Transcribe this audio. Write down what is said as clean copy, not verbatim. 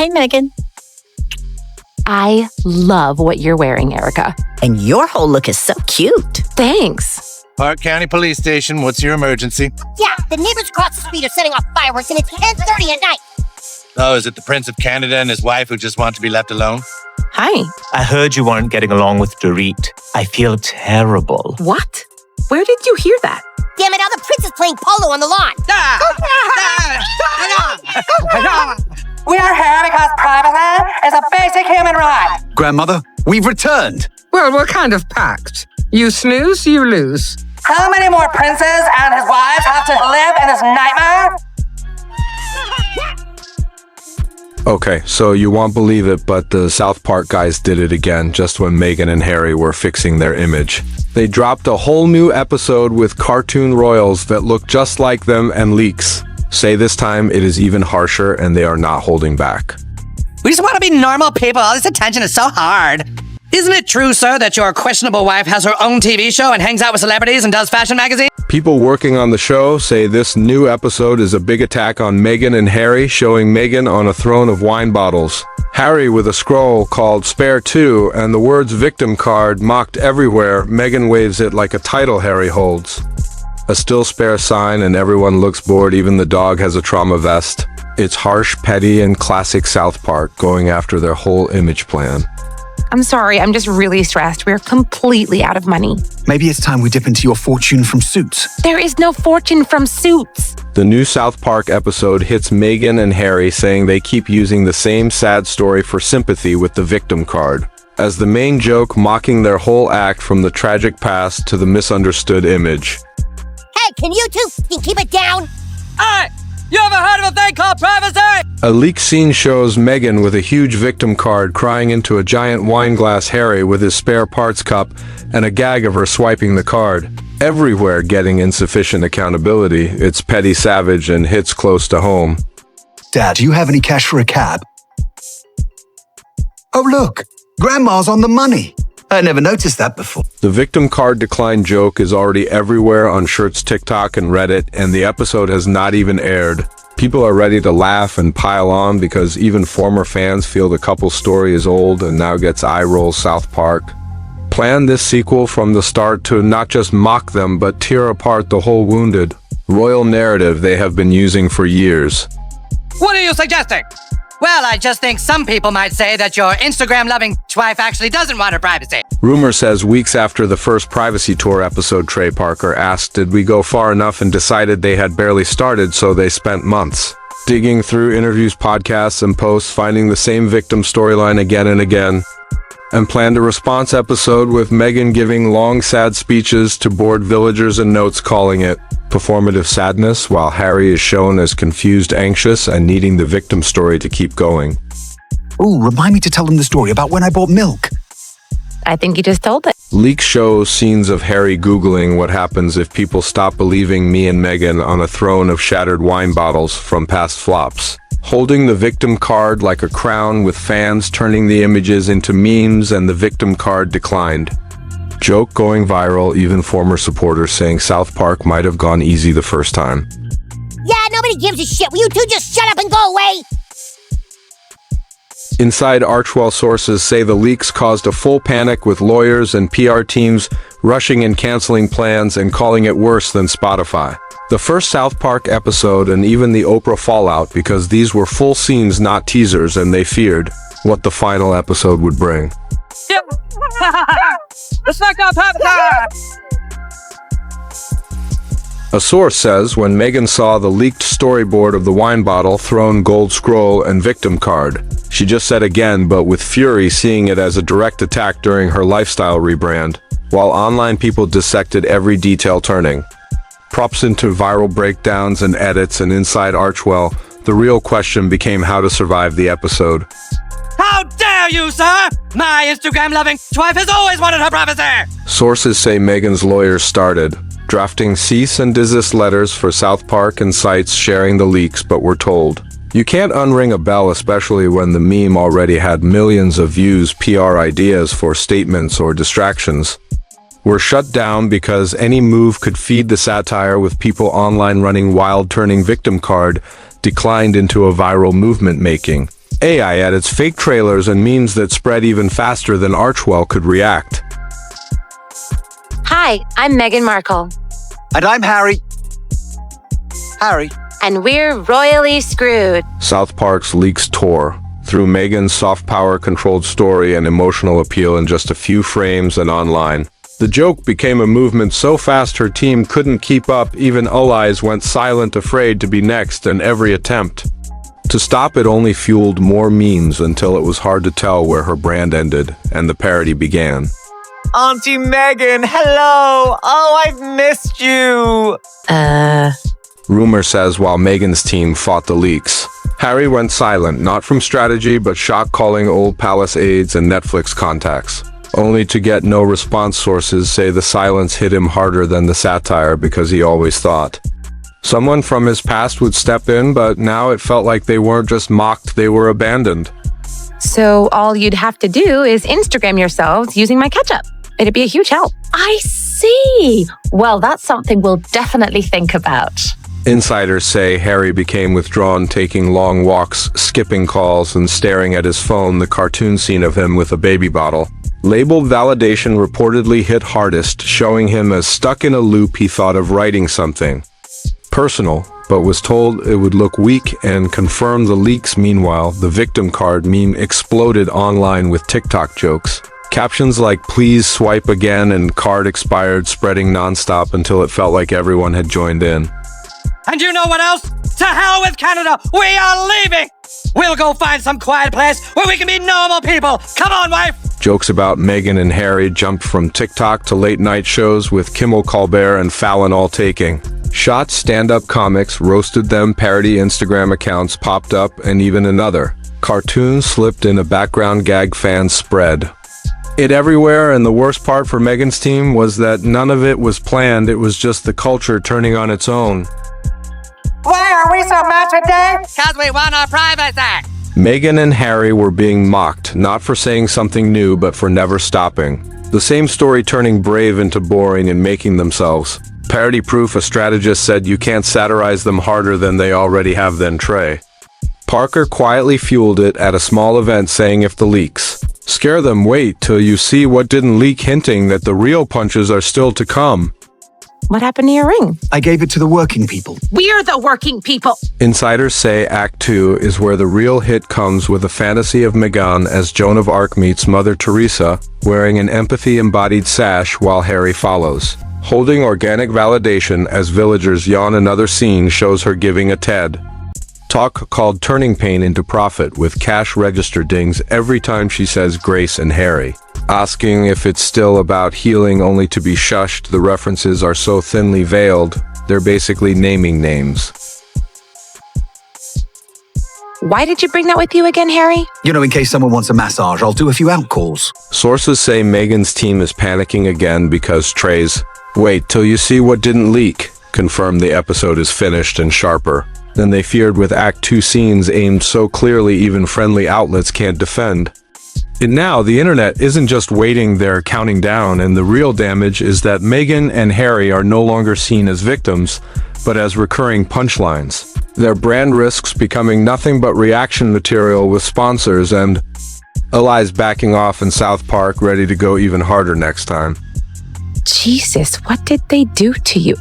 Hi, Meghan. I love what you're wearing, Erica. And your whole look is so cute. Thanks. Park County Police Station, what's your emergency? Yeah, the neighbors across the street are setting off fireworks and it's 10:30 at night. Oh, is it the Prince of Canada and his wife who just want to be left alone? Hi. I heard you weren't getting along with Dorit. I feel terrible. What? Where did you hear that? Damn it, now the prince is playing polo on the lawn. We are here because privacy is a basic human right. Grandmother, we've returned. Well, what kind of pact? You snooze, you lose. How many more princes and his wives have to live in this nightmare? Okay, so you won't believe it, but the South Park guys did it again just when Meghan and Harry were fixing their image. They dropped a whole new episode with cartoon royals that look just like them and leaks. Say this time it is even harsher and they are not holding back. We just want to be normal people. All this attention is so hard. Isn't it true, sir, that your questionable wife has her own TV show and hangs out with celebrities and does fashion magazines? People working on the show say this new episode is a big attack on Meghan and Harry, showing Meghan on a throne of wine bottles, Harry with a scroll called Spare 2, and the words victim card mocked everywhere. Meghan waves it like a title Harry holds. A still spare sign and everyone looks bored, even the dog has a trauma vest. It's harsh, petty, and classic South Park going after their whole image plan. I'm sorry, I'm just really stressed. We're completely out of money. Maybe it's time we dip into your fortune from Suits. There is no fortune from Suits. The new South Park episode hits Meghan and Harry, saying they keep using the same sad story for sympathy with the victim card as the main joke, mocking their whole act from the tragic past to the misunderstood image. Hey, can you two keep it down? Hey, you ever heard of a thing called privacy? A leaked scene shows Meghan with a huge victim card crying into a giant wine glass, Harry with his spare parts cup, and a gag of her swiping the card. Everywhere getting insufficient accountability. It's petty, savage, and hits close to home. Dad, do you have any cash for a cab? Oh, look, Grandma's on the money. I never noticed that before. The victim card decline joke is already everywhere on Shirt's TikTok and Reddit, and the episode has not even aired. People are ready to laugh and pile on because even former fans feel the couple's story is old and now gets eye-roll South Park. Plan this sequel from the start to not just mock them, but tear apart the whole wounded, royal narrative they have been using for years. What are you suggesting? Well, I just think some people might say that your Instagram-loving wife actually doesn't want her privacy. Rumor says weeks after the first Privacy Tour episode, Trey Parker asked, did we go far enough, and decided they had barely started, so they spent months digging through interviews, podcasts, and posts, finding the same victim storyline again and again, and planned a response episode with Meghan giving long, sad speeches to bored villagers and notes calling it performative sadness, while Harry is shown as confused, anxious, and needing the victim story to keep going. Ooh, remind me to tell them the story about when I bought milk. I think you just told it. Leaks show scenes of Harry Googling what happens if people stop believing me and Meghan on a throne of shattered wine bottles from past flops, holding the victim card like a crown, with fans turning the images into memes, and the victim card declined. Joke going viral, even former supporters saying South Park might have gone easy the first time. Yeah, nobody gives a shit. Will you two just shut up and go away? Inside Archwell sources say the leaks caused a full panic, with lawyers and PR teams rushing and canceling plans and calling it worse than Spotify. The first South Park episode and even the Oprah fallout, because these were full scenes, not teasers, and they feared what the final episode would bring. A source says when Meghan saw the leaked storyboard of the wine bottle, throne, gold scroll, and victim card, she just said again, but with fury, seeing it as a direct attack during her lifestyle rebrand, while online people dissected every detail, turning props into viral breakdowns and edits. And inside Archwell, the real question became how to survive the episode. How dare you, sir? My Instagram-loving wife has always wanted her privacy! Sources say Meghan's lawyers started drafting cease and desist letters for South Park and sites sharing the leaks, but were told, you can't unring a bell, especially when the meme already had millions of views. PR ideas for statements or distractions were shut down because any move could feed the satire, with people online running wild, turning victim card declined into a viral movement, making AI edits fake trailers and memes that spread even faster than Archwell could react. Hi, I'm Meghan Markle, And I'm Harry. Harry. and we're royally screwed. South Park's leaks tore through Meghan's soft power-controlled story and emotional appeal in just a few frames and online. The joke became a movement so fast her team couldn't keep up. Even allies went silent, afraid to be next in every attempt. To stop it only fueled more memes until it was hard to tell where her brand ended and the parody began. Auntie Meghan, hello! Oh, I've missed you! Rumor says while Meghan's team fought the leaks. Harry went silent, not from strategy, but shock calling old palace aides and Netflix contacts. Only to get no response. Sources say the silence hit him harder than the satire because he always thought someone from his past would step in, but now it felt like they weren't just mocked, they were abandoned. So all you'd have to do is Instagram yourselves using my ketchup. It'd be a huge help. I see. Well, that's something we'll definitely think about. Insiders say Harry became withdrawn, taking long walks, skipping calls, and staring at his phone. The cartoon scene of him with a baby bottle, labeled validation, reportedly hit hardest, showing him as stuck in a loop. He thought of writing something personal, but was told it would look weak and confirmed the leaks. Meanwhile, the victim card meme exploded online with TikTok jokes. Captions like "please swipe again" and "card expired" spreading nonstop until it felt like everyone had joined in. And you know what else? To hell with Canada! We are leaving! We'll go find some quiet place where we can be normal people! Come on, wife! Jokes about Meghan and Harry jumped from TikTok to late-night shows with Kimmel, Colbert, and Fallon all taking shots. Stand-up comics roasted them, parody Instagram accounts popped up, and even another cartoon slipped in a background gag. Fans spread it everywhere, and the worst part for Meghan's team was that none of it was planned. It was just the culture turning on its own. Why are we so mad today? Because we want our privacy! Meghan and Harry were being mocked, not for saying something new, but for never stopping. The same story turning brave into boring and making themselves parody proof. A strategist said you can't satirize them harder than they already have. Then Trey Parker quietly fueled it at a small event, saying if the leaks scare them, wait till you see what didn't leak, hinting that the real punches are still to come. What happened to your ring? I gave it to the working people. We're the working people. Insiders say Act 2 is where the real hit comes, with a fantasy of Meghan as Joan of Arc meets Mother Teresa, wearing an empathy-embodied sash while Harry follows, holding organic validation as villagers yawn. Another scene shows her giving a TED talk called Turning Pain into Profit, with cash register dings every time she says Grace and Harry, asking if it's still about healing, only to be shushed. The references are so thinly veiled, they're basically naming names. Why did you bring that with you again, Harry? You know, in case someone wants a massage, I'll do a few outcalls. Sources say Meghan's team is panicking again because Trey's "wait till you see what didn't leak" confirmed the episode is finished and sharper than they feared, with Act 2 scenes aimed so clearly even friendly outlets can't defend. And now the internet isn't just waiting, they're counting down, and the real damage is that Meghan and Harry are no longer seen as victims, but as recurring punchlines. Their brand risks becoming nothing but reaction material, with sponsors and allies backing off, and South Park ready to go even harder next time. Jesus, what did they do to you?